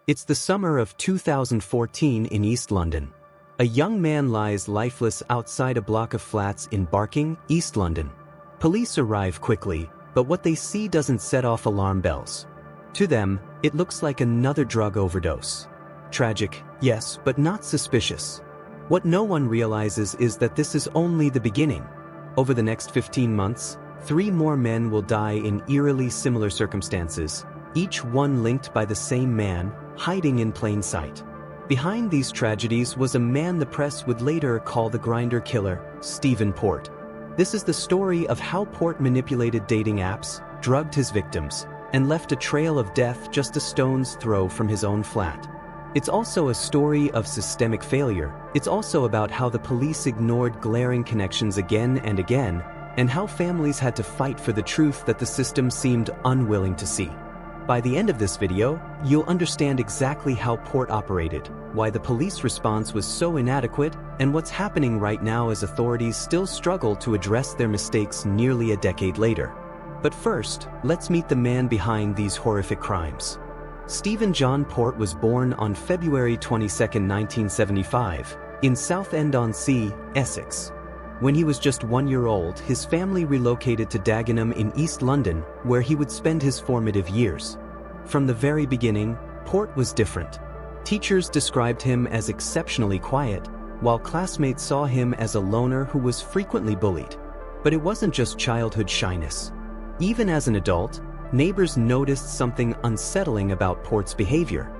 It's the summer of 2014 in East London. A young man lies lifeless outside a block of flats in Barking, East London. Police arrive quickly, but what they see doesn't set off alarm bells. To them, it looks like another drug overdose. Tragic, yes, but not suspicious. What no one realizes is that this is only the beginning. Over the next 15 months, 3 more men will die in eerily similar circumstances, each one linked by the same man, hiding in plain sight. Behind these tragedies was a man the press would later call the Grindr killer, Stephen Port. This is the story of how Port manipulated dating apps, drugged his victims, and left a trail of death just a stone's throw from his own flat. It's also a story of systemic failure. It's also about how the police ignored glaring connections again and again, and how families had to fight for the truth that the system seemed unwilling to see. By the end of this video, you'll understand exactly how Port operated, why the police response was so inadequate, and what's happening right now as authorities still struggle to address their mistakes nearly a decade later. But first, let's meet the man behind these horrific crimes. Stephen John Port was born on February 22, 1975, in Southend-on-Sea, Essex. When he was just 1 year old, his family relocated to Dagenham in East London, where he would spend his formative years. From the very beginning, Port was different. Teachers described him as exceptionally quiet, while classmates saw him as a loner who was frequently bullied. But it wasn't just childhood shyness. Even as an adult, neighbors noticed something unsettling about Port's behavior.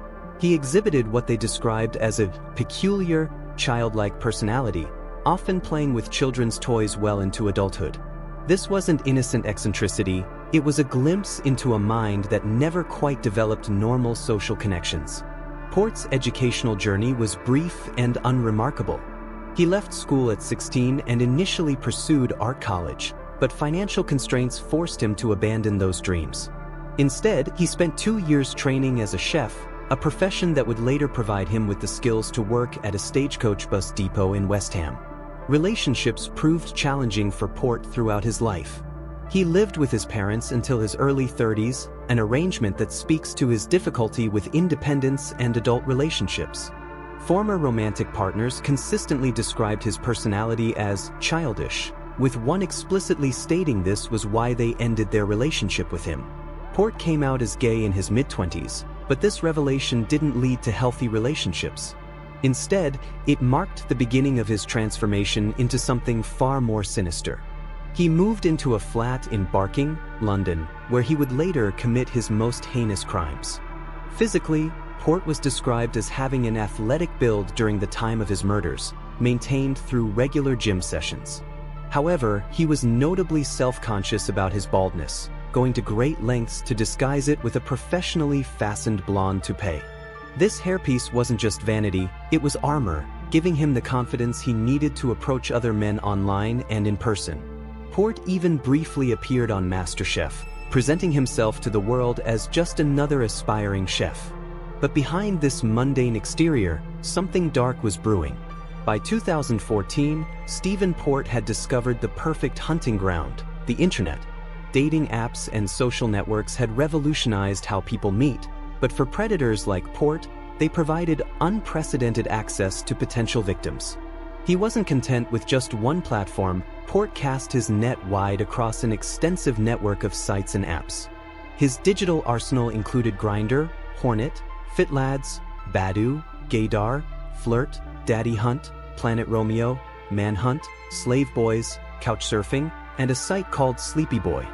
He exhibited what they described as a peculiar, childlike personality, often playing with children's toys well into adulthood. This wasn't innocent eccentricity, it was a glimpse into a mind that never quite developed normal social connections. Port's educational journey was brief and unremarkable. He left school at 16 and initially pursued art college, but financial constraints forced him to abandon those dreams. Instead, he spent 2 years training as a chef, a profession that would later provide him with the skills to work at a stagecoach bus depot in West Ham. Relationships proved challenging for Port throughout his life. He lived with his parents until his early 30s, an arrangement that speaks to his difficulty with independence and adult relationships. Former romantic partners consistently described his personality as childish, with one explicitly stating this was why they ended their relationship with him. Port came out as gay in his mid-20s, but this revelation didn't lead to healthy relationships. Instead, it marked the beginning of his transformation into something far more sinister. He moved into a flat in Barking, London, where he would later commit his most heinous crimes. Physically, Port was described as having an athletic build during the time of his murders, maintained through regular gym sessions. However, he was notably self-conscious about his baldness, going to great lengths to disguise it with a professionally fastened blonde toupee. This hairpiece wasn't just vanity, it was armor, giving him the confidence he needed to approach other men online and in person. Port even briefly appeared on MasterChef, presenting himself to the world as just another aspiring chef. But behind this mundane exterior, something dark was brewing. By 2014, Stephen Port had discovered the perfect hunting ground, the internet. Dating apps and social networks had revolutionized how people meet, but for predators like Port, they provided unprecedented access to potential victims. He wasn't content with just one platform. Port cast his net wide across an extensive network of sites and apps. His digital arsenal included Grindr, Hornet, FitLads, Badoo, Gaydar, Flirt, Daddy Hunt, Planet Romeo, Manhunt, Slave Boys, Couchsurfing, and a site called Sleepy Boy.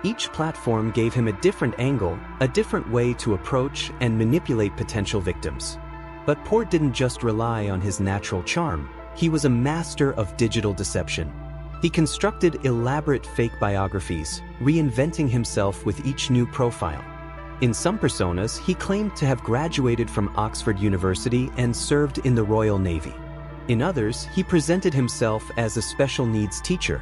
Each platform gave him a different angle, a different way to approach and manipulate potential victims. But Port didn't just rely on his natural charm. He was a master of digital deception. He constructed elaborate fake biographies, reinventing himself with each new profile. In some personas, he claimed to have graduated from Oxford University and served in the Royal Navy. In others, he presented himself as a special needs teacher.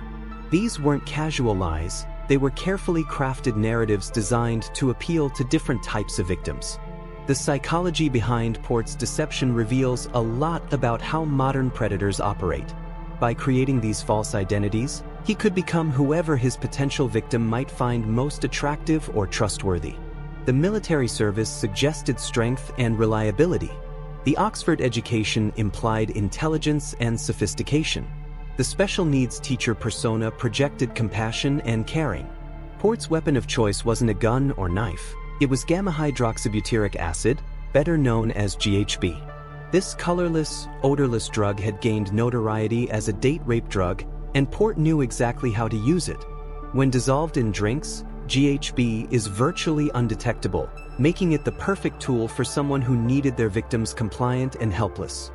These weren't casual lies. They were carefully crafted narratives designed to appeal to different types of victims. The psychology behind Port's deception reveals a lot about how modern predators operate. By creating these false identities, he could become whoever his potential victim might find most attractive or trustworthy. The military service suggested strength and reliability. The Oxford education implied intelligence and sophistication. The special needs teacher persona projected compassion and caring. Port's weapon of choice wasn't a gun or knife. It was gamma-hydroxybutyric acid, better known as GHB. This colorless, odorless drug had gained notoriety as a date rape drug, and Port knew exactly how to use it. When dissolved in drinks, GHB is virtually undetectable, making it the perfect tool for someone who needed their victims compliant and helpless.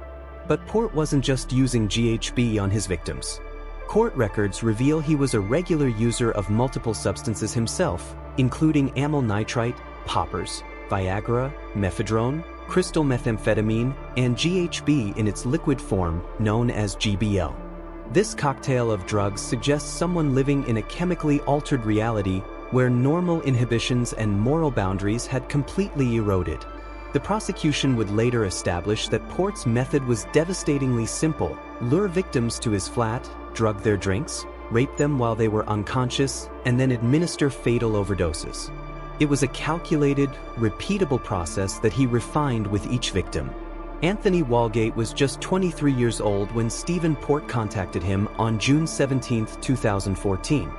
But Port wasn't just using GHB on his victims. Court records reveal he was a regular user of multiple substances himself, including amyl nitrite, poppers, Viagra, mephedrone, crystal methamphetamine, and GHB in its liquid form, known as GBL. This cocktail of drugs suggests someone living in a chemically altered reality where normal inhibitions and moral boundaries had completely eroded. The prosecution would later establish that Port's method was devastatingly simple: lure victims to his flat, drug their drinks, rape them while they were unconscious, and then administer fatal overdoses. It was a calculated, repeatable process that he refined with each victim. Anthony Walgate was just 23 years old when Stephen Port contacted him on June 17, 2014.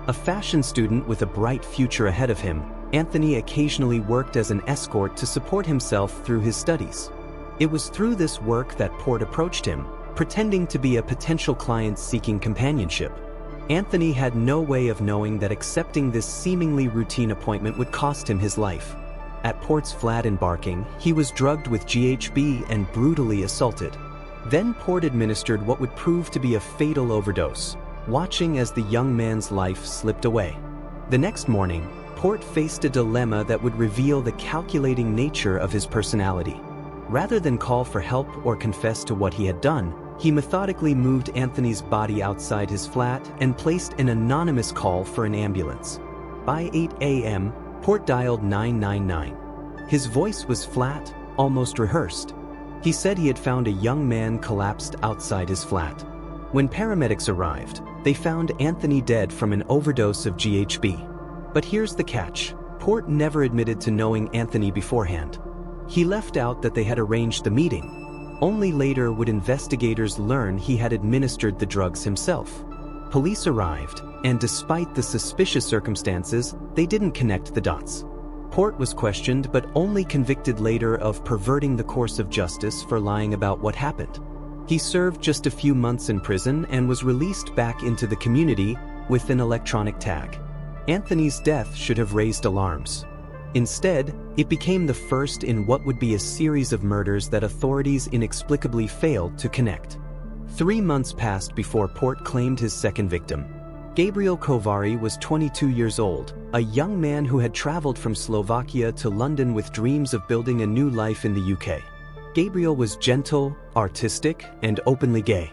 A fashion student with a bright future ahead of him, Anthony occasionally worked as an escort to support himself through his studies. It was through this work that Port approached him, pretending to be a potential client seeking companionship. Anthony had no way of knowing that accepting this seemingly routine appointment would cost him his life. At Port's flat in Barking, he was drugged with GHB and brutally assaulted. Then Port administered what would prove to be a fatal overdose, watching as the young man's life slipped away. The next morning, Port faced a dilemma that would reveal the calculating nature of his personality. Rather than call for help or confess to what he had done, he methodically moved Anthony's body outside his flat and placed an anonymous call for an ambulance. By 8 a.m., Port dialed 999. His voice was flat, almost rehearsed. He said he had found a young man collapsed outside his flat. When paramedics arrived, they found Anthony dead from an overdose of GHB. But here's the catch: Port never admitted to knowing Anthony beforehand. He left out that they had arranged the meeting. Only later would investigators learn he had administered the drugs himself. Police arrived, and despite the suspicious circumstances, they didn't connect the dots. Port was questioned but only convicted later of perverting the course of justice for lying about what happened. He served just a few months in prison and was released back into the community with an electronic tag. Anthony's death should have raised alarms. Instead, it became the first in what would be a series of murders that authorities inexplicably failed to connect. 3 months passed before Port claimed his second victim. Gabriel Kovari was 22 years old, a young man who had traveled from Slovakia to London with dreams of building a new life in the UK. Gabriel was gentle, artistic, and openly gay.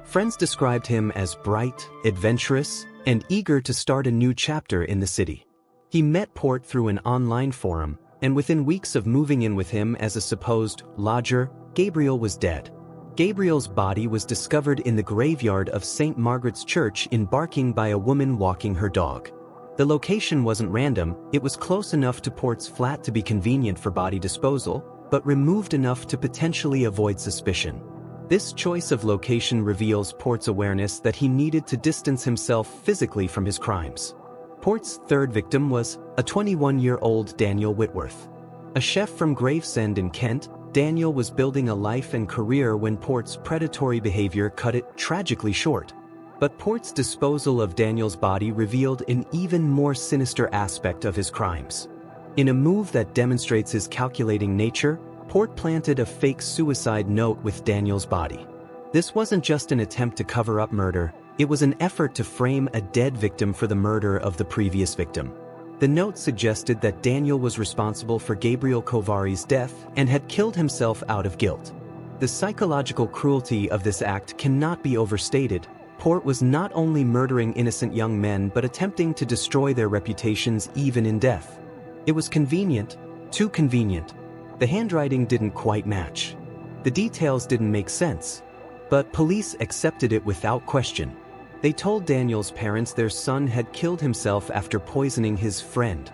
Friends described him as bright, adventurous, and eager to start a new chapter in the city. He met Port through an online forum, and within weeks of moving in with him as a supposed lodger, Gabriel was dead. Gabriel's body was discovered in the graveyard of St. Margaret's Church in Barking by a woman walking her dog. The location wasn't random, it was close enough to Port's flat to be convenient for body disposal, but removed enough to potentially avoid suspicion. This choice of location reveals Port's awareness that he needed to distance himself physically from his crimes. Port's third victim was a 21-year-old Daniel Whitworth. A chef from Gravesend in Kent, Daniel was building a life and career when Port's predatory behavior cut it tragically short. But Port's disposal of Daniel's body revealed an even more sinister aspect of his crimes. In a move that demonstrates his calculating nature, Port planted a fake suicide note with Daniel's body. This wasn't just an attempt to cover up murder, it was an effort to frame a dead victim for the murder of the previous victim. The note suggested that Daniel was responsible for Gabriel Kovari's death and had killed himself out of guilt. The psychological cruelty of this act cannot be overstated. Port was not only murdering innocent young men but attempting to destroy their reputations even in death. It was convenient, too convenient. The handwriting didn't quite match. The details didn't make sense. But police accepted it without question. They told Daniel's parents their son had killed himself after poisoning his friend.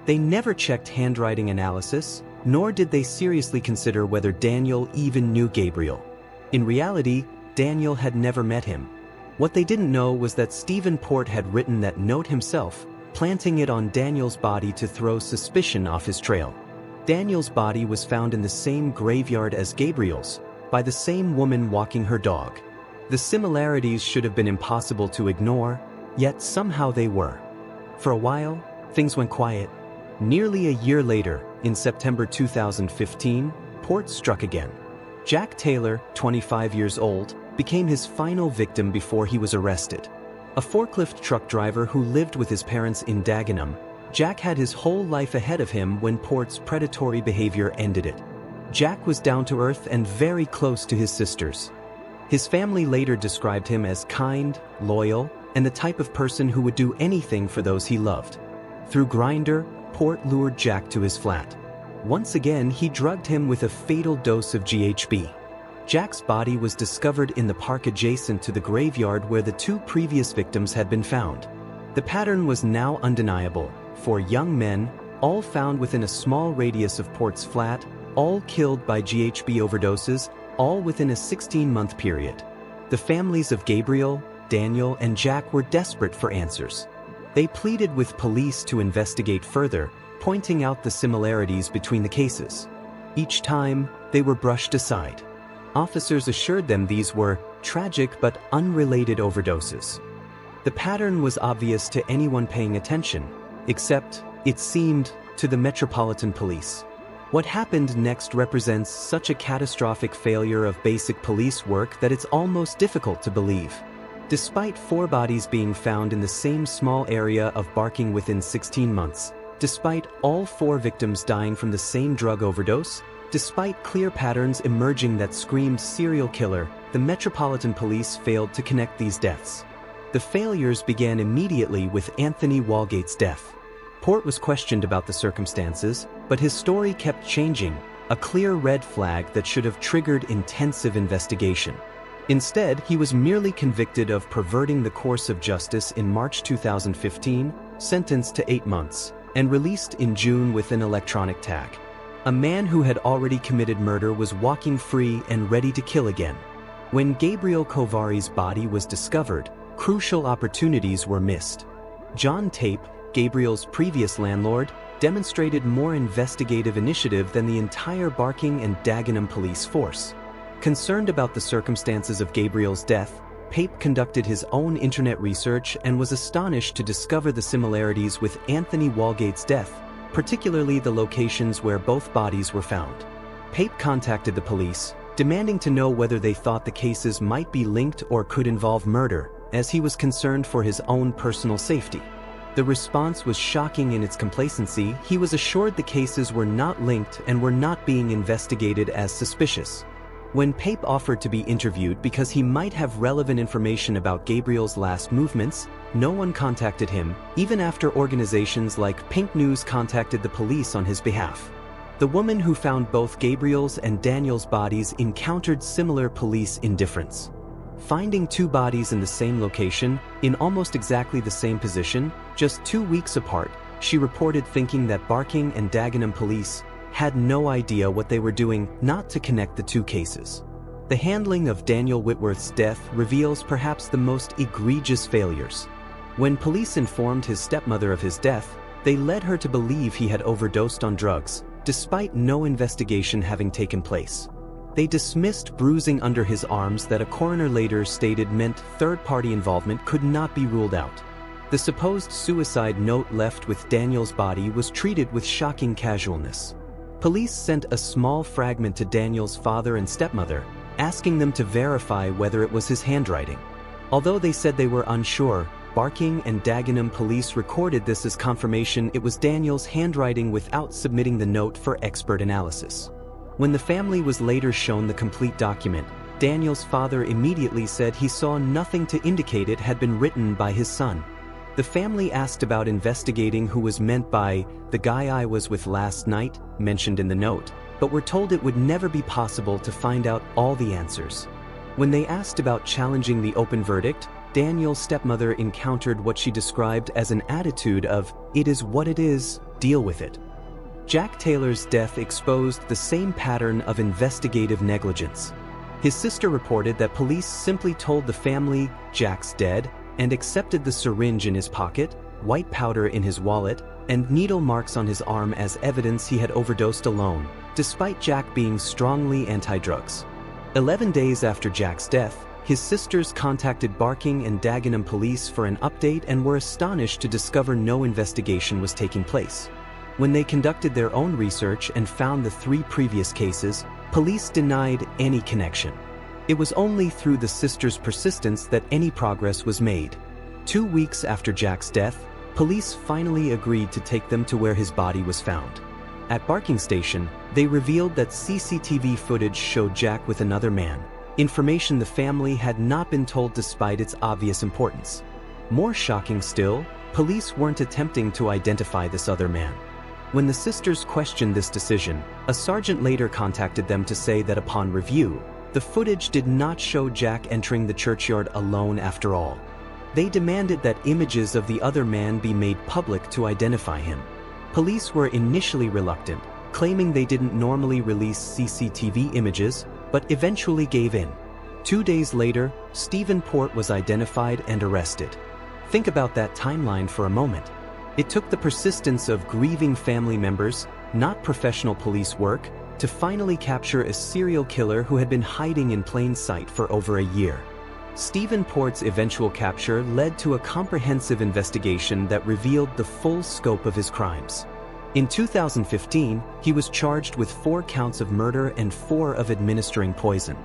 They never checked handwriting analysis, nor did they seriously consider whether Daniel even knew Gabriel. In reality, Daniel had never met him. What they didn't know was that Stephen Port had written that note himself, planting it on Daniel's body to throw suspicion off his trail. Daniel's body was found in the same graveyard as Gabriel's, by the same woman walking her dog. The similarities should have been impossible to ignore, yet somehow they were. For a while, things went quiet. Nearly a year later, in September 2015, Port struck again. Jack Taylor, 25 years old, became his final victim before he was arrested. A forklift truck driver who lived with his parents in Dagenham, Jack had his whole life ahead of him when Port's predatory behavior ended it. Jack was down to earth and very close to his sisters. His family later described him as kind, loyal, and the type of person who would do anything for those he loved. Through Grindr, Port lured Jack to his flat. Once again, he drugged him with a fatal dose of GHB. Jack's body was discovered in the park adjacent to the graveyard where the two previous victims had been found. The pattern was now undeniable. 4 young men, all found within a small radius of Port's flat, all killed by GHB overdoses, all within a 16-month period. The families of Gabriel, Daniel, and Jack were desperate for answers. They pleaded with police to investigate further, pointing out the similarities between the cases. Each time, they were brushed aside. Officers assured them these were tragic but unrelated overdoses. The pattern was obvious to anyone paying attention, except, it seemed, to the Metropolitan Police. What happened next represents such a catastrophic failure of basic police work that it's almost difficult to believe. Despite 4 bodies being found in the same small area of Barking within 16 months, despite all 4 victims dying from the same drug overdose, despite clear patterns emerging that screamed serial killer, the Metropolitan Police failed to connect these deaths. The failures began immediately with Anthony Walgate's death. Port was questioned about the circumstances, but his story kept changing, a clear red flag that should have triggered intensive investigation. Instead, he was merely convicted of perverting the course of justice in March 2015, sentenced to 8 months, and released in June with an electronic tag. A man who had already committed murder was walking free and ready to kill again. When Gabriel Kovari's body was discovered, crucial opportunities were missed. John Tape, Gabriel's previous landlord, demonstrated more investigative initiative than the entire Barking and Dagenham police force. Concerned about the circumstances of Gabriel's death, Pape conducted his own internet research and was astonished to discover the similarities with Anthony Walgate's death, particularly the locations where both bodies were found. Pape contacted the police, demanding to know whether they thought the cases might be linked or could involve murder, as he was concerned for his own personal safety. The response was shocking in its complacency. He was assured the cases were not linked and were not being investigated as suspicious. When Pape offered to be interviewed because he might have relevant information about Gabriel's last movements, no one contacted him, even after organizations like Pink News contacted the police on his behalf. The woman who found both Gabriel's and Daniel's bodies encountered similar police indifference. Finding 2 bodies in the same location, in almost exactly the same position, just 2 weeks apart, she reported thinking that Barking and Dagenham police had no idea what they were doing not to connect the 2 cases. The handling of Daniel Whitworth's death reveals perhaps the most egregious failures. When police informed his stepmother of his death, they led her to believe he had overdosed on drugs, despite no investigation having taken place. They dismissed bruising under his arms that a coroner later stated meant third-party involvement could not be ruled out. The supposed suicide note left with Daniel's body was treated with shocking casualness. Police sent a small fragment to Daniel's father and stepmother, asking them to verify whether it was his handwriting. Although they said they were unsure, Barking and Dagenham police recorded this as confirmation it was Daniel's handwriting without submitting the note for expert analysis. When the family was later shown the complete document, Daniel's father immediately said he saw nothing to indicate it had been written by his son. The family asked about investigating who was meant by the guy I was with last night, mentioned in the note, but were told it would never be possible to find out all the answers. When they asked about challenging the open verdict, Daniel's stepmother encountered what she described as an attitude of, "It is what it is, deal with it. Jack Taylor's death exposed the same pattern of investigative negligence. His sister reported that police simply told the family Jack's dead and accepted the syringe in his pocket, white powder in his wallet, and needle marks on his arm as evidence he had overdosed alone, despite Jack being strongly anti-drugs. 11 days after Jack's death, his sisters contacted Barking and Dagenham police for an update and were astonished to discover no investigation was taking place. When they conducted their own research and found the 3 previous cases, police denied any connection. It was only through the sisters' persistence that any progress was made. 2 weeks after Jack's death, police finally agreed to take them to where his body was found. At Barking Station, they revealed that CCTV footage showed Jack with another man, information the family had not been told despite its obvious importance. More shocking still, police weren't attempting to identify this other man. When the sisters questioned this decision, a sergeant later contacted them to say that upon review, the footage did not show Jack entering the churchyard alone after all. They demanded that images of the other man be made public to identify him. Police were initially reluctant, claiming they didn't normally release CCTV images, but eventually gave in. 2 days later, Stephen Port was identified and arrested. Think about that timeline for a moment. It took the persistence of grieving family members, not professional police work, to finally capture a serial killer who had been hiding in plain sight for over a year. Stephen Port's eventual capture led to a comprehensive investigation that revealed the full scope of his crimes. In 2015, he was charged with 4 counts of murder and 4 of administering poison.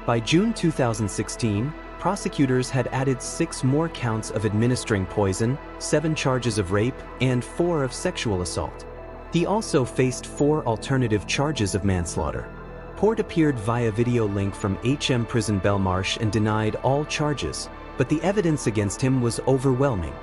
By June 2016, prosecutors had added 6 more counts of administering poison, 7 charges of rape, and 4 of sexual assault. He also faced 4 alternative charges of manslaughter. Port appeared via video link from HM Prison Belmarsh and denied all charges, but the evidence against him was overwhelming.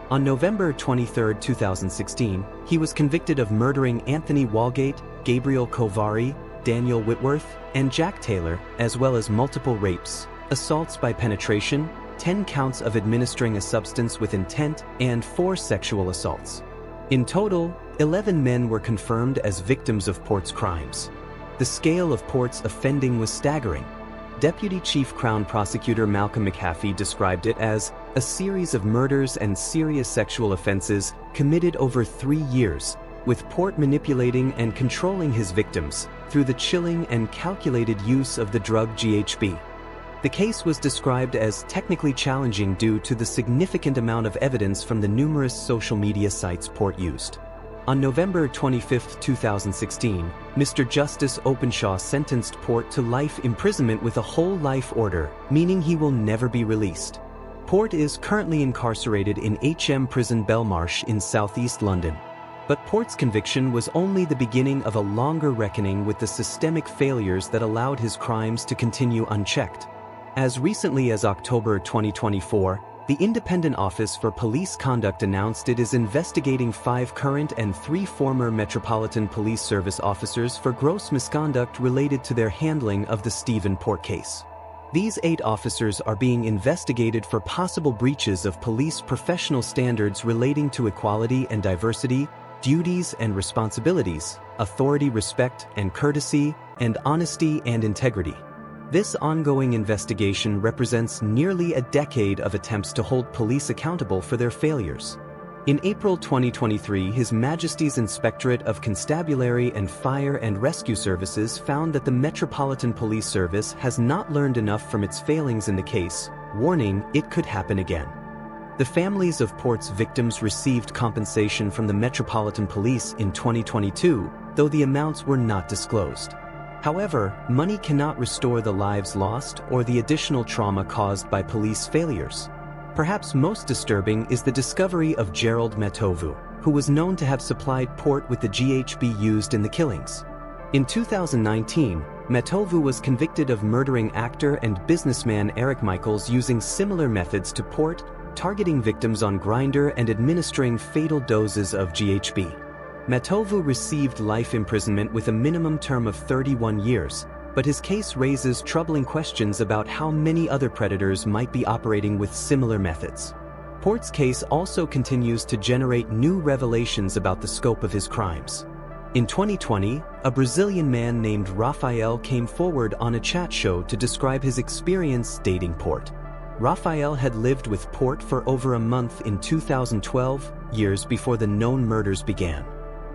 On November 23, 2016, he was convicted of murdering Anthony Walgate, Gabriel Kovari, Daniel Whitworth, and Jack Taylor, as well as multiple rapes, assaults by penetration, 10 counts of administering a substance with intent, and 4 sexual assaults. In total, 11 men were confirmed as victims of Port's crimes. The scale of Port's offending was staggering. Deputy Chief Crown Prosecutor Malcolm McHaffey described it as a series of murders and serious sexual offenses committed over 3 years, with Port manipulating and controlling his victims through the chilling and calculated use of the drug GHB. The case was described as technically challenging due to the significant amount of evidence from the numerous social media sites Port used. On November 25, 2016, Mr. Justice Openshaw sentenced Port to life imprisonment with a whole life order, meaning he will never be released. Port is currently incarcerated in HM Prison Belmarsh in southeast London. But Port's conviction was only the beginning of a longer reckoning with the systemic failures that allowed his crimes to continue unchecked. As recently as October 2024, the Independent Office for Police Conduct announced it is investigating 5 current and 3 former Metropolitan Police Service officers for gross misconduct related to their handling of the Stephen Port case. These 8 officers are being investigated for possible breaches of police professional standards relating to equality and diversity, duties and responsibilities, authority, respect and courtesy, and honesty and integrity. This ongoing investigation represents nearly a decade of attempts to hold police accountable for their failures. In April 2023, His Majesty's Inspectorate of Constabulary and Fire and Rescue Services found that the Metropolitan Police Service has not learned enough from its failings in the case, warning it could happen again. The families of Port's victims received compensation from the Metropolitan Police in 2022, though the amounts were not disclosed. However, money cannot restore the lives lost or the additional trauma caused by police failures. Perhaps most disturbing is the discovery of Gerald Matovu, who was known to have supplied Port with the GHB used in the killings. In 2019, Matovu was convicted of murdering actor and businessman Eric Michaels using similar methods to Port, targeting victims on Grindr and administering fatal doses of GHB. Matovu received life imprisonment with a minimum term of 31 years, but his case raises troubling questions about how many other predators might be operating with similar methods. Port Port's case also continues to generate new revelations about the scope of his crimes. In 2020, a Brazilian man named Rafael came forward on a chat show to describe his experience dating Port. Rafael had lived with Port for over a month in 2012, years before the known murders began.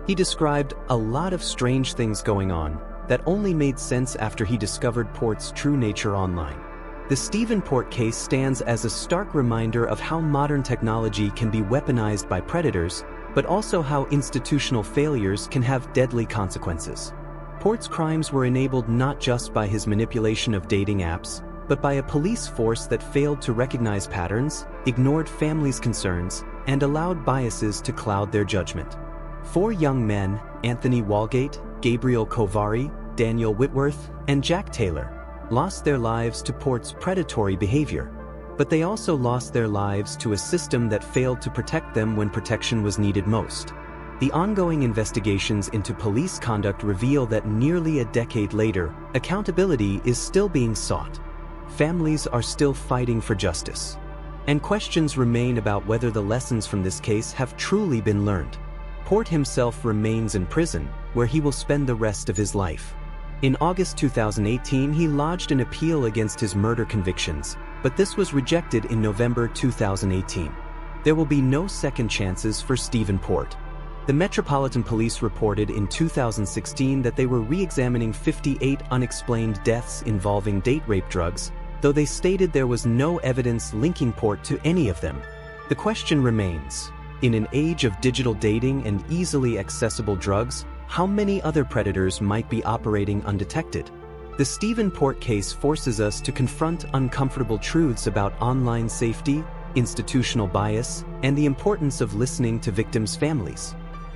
He described a lot of strange things going on that only made sense after he discovered Port's true nature online. The Stephen Port case stands as a stark reminder of how modern technology can be weaponized by predators, but also how institutional failures can have deadly consequences. Port's crimes were enabled not just by his manipulation of dating apps, but by a police force that failed to recognize patterns, ignored families' concerns, and allowed biases to cloud their judgment. 4 young men, Anthony Walgate, Gabriel Kovari, Daniel Whitworth, and Jack Taylor, lost their lives to Port's predatory behavior. But they also lost their lives to a system that failed to protect them when protection was needed most. The ongoing investigations into police conduct reveal that nearly a decade later, accountability is still being sought. Families are still fighting for justice. And questions remain about whether the lessons from this case have truly been learned. Port himself remains in prison, where he will spend the rest of his life. In August 2018, he lodged an appeal against his murder convictions, but this was rejected in November 2018. There will be no second chances for Stephen Port. The Metropolitan Police reported in 2016 that they were re-examining 58 unexplained deaths involving date rape drugs, though they stated there was no evidence linking Port to any of them. The question remains, in an age of digital dating and easily accessible drugs, how many other predators might be operating undetected? The Stephen Port case forces us to confront uncomfortable truths about online safety, institutional bias, and the importance of listening to victims' families.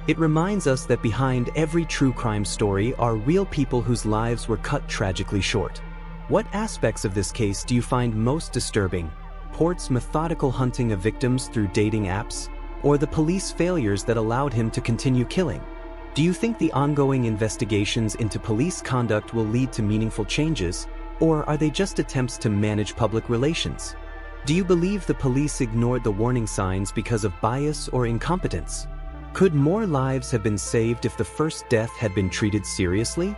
It reminds us that behind every true crime story are real people whose lives were cut tragically short. What aspects of this case do you find most disturbing? Port's methodical hunting of victims through dating apps, or the police failures that allowed him to continue killing? Do you think the ongoing investigations into police conduct will lead to meaningful changes, or are they just attempts to manage public relations? Do you believe the police ignored the warning signs because of bias or incompetence? Could more lives have been saved if the first death had been treated seriously?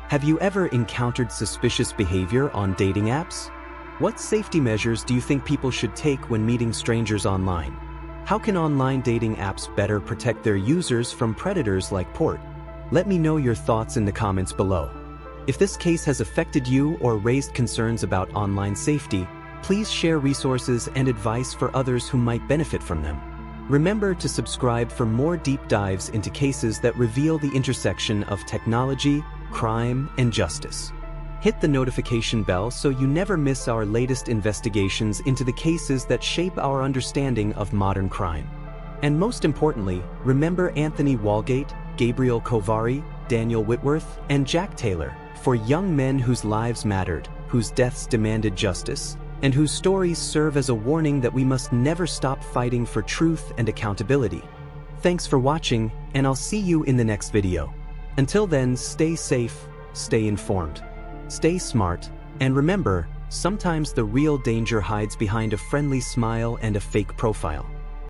Have you ever encountered suspicious behavior on dating apps? What safety measures do you think people should take when meeting strangers online? How can online dating apps better protect their users from predators like Port? Let me know your thoughts in the comments below. If this case has affected you or raised concerns about online safety, please share resources and advice for others who might benefit from them. Remember to subscribe for more deep dives into cases that reveal the intersection of technology, crime, and justice. Hit the notification bell so you never miss our latest investigations into the cases that shape our understanding of modern crime. And most importantly, remember Anthony Walgate, Gabriel Kovari, Daniel Whitworth, and Jack Taylor, for young men whose lives mattered, whose deaths demanded justice, and whose stories serve as a warning that we must never stop fighting for truth and accountability. Thanks for watching, and I'll see you in the next video. Until then, stay safe, stay informed. Stay smart, and remember, sometimes the real danger hides behind a friendly smile and a fake profile.